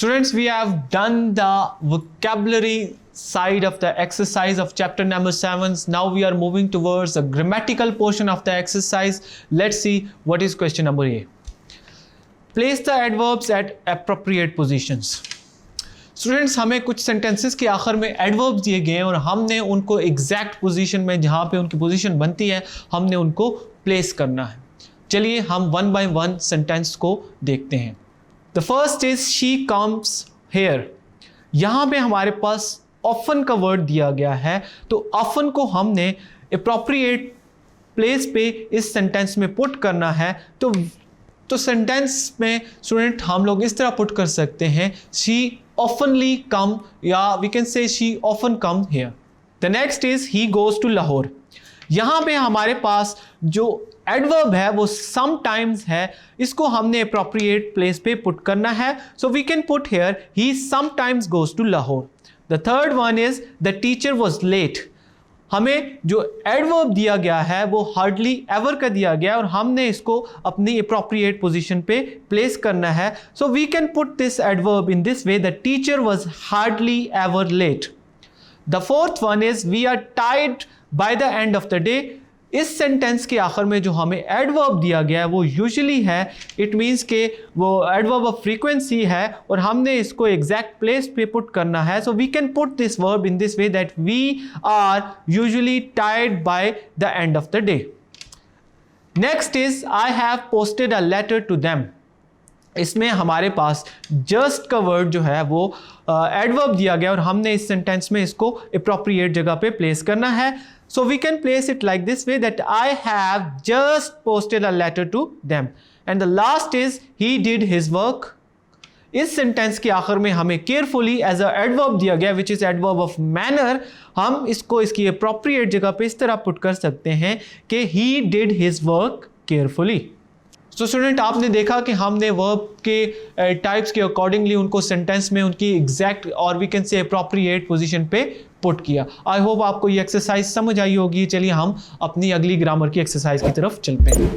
Students, we have done the vocabulary side of the exercise of chapter number 7. Now we are moving towards the grammatical portion of the exercise. Let's see what is question number A. Place the adverbs at appropriate positions. Students, हमें कुछ sentences के आखिर में adverbs दिए गए हैं और हमने उनको एग्जैक्ट पोजीशन में जहाँ पे उनकी पोजीशन बनती है हमने उनको प्लेस करना है. चलिए हम वन बाय वन सेंटेंस को देखते हैं. The first is she comes here. यहाँ पे हमारे पास ऑफन का वर्ड दिया गया है, तो ऑफन को हमने अप्रोप्रिएट प्लेस पे इस सेंटेंस में पुट करना है. तो सेंटेंस में स्टूडेंट हम लोग इस तरह पुट कर सकते हैं, शी oftenly come, या we can say she often come here. The next is he goes to Lahore. यहाँ पे हमारे पास जो एडवर्ब है वो sometimes है, इसको हमने appropriate place पे put करना है. So we can put here he sometimes goes to Lahore. The third one is the teacher was late. हमें जो एडवर्ब दिया गया है वो हार्डली एवर का दिया गया है और हमने इसको अपनी अप्रोप्रिएट पोजीशन पे प्लेस करना है. So we can put this adverb in this way, the teacher was hardly ever late. The fourth one is we are tired by the end of the day. इस sentence के आखिर में जो हमें adverb दिया गया है वो यूजुअली है, इट मीन्स के वो एडवर्ब ऑफ फ्रीक्वेंसी है और हमने इसको एग्जैक्ट प्लेस पे पुट करना है. So we can put this verb in this way that we are usually tired by the end of the day. Next is I have posted a letter to them. इसमें हमारे पास just का word जो है वो adverb दिया गया और हमने इस सेंटेंस में इसको अप्रोप्रिएट जगह पे प्लेस करना है. So we can place it like this way that I have just posted a letter to them. And the last is he did his work. इस सेंटेंस के आखिर में हमें केयरफुली एज अ एडवर्ब दिया गया which is adverb of manner. हम इसको इसकी अप्रोप्रिएट जगह पे इस तरह पुट कर सकते हैं कि he did his work carefully. तो स्टूडेंट, आपने देखा कि हमने वर्ब के टाइप्स के अकॉर्डिंगली उनको सेंटेंस में उनकी एग्जैक्ट और we can say appropriate position पे पुट किया. आई होप आपको ये एक्सरसाइज समझ आई होगी. चलिए हम अपनी अगली ग्रामर की एक्सरसाइज की तरफ चलते हैं.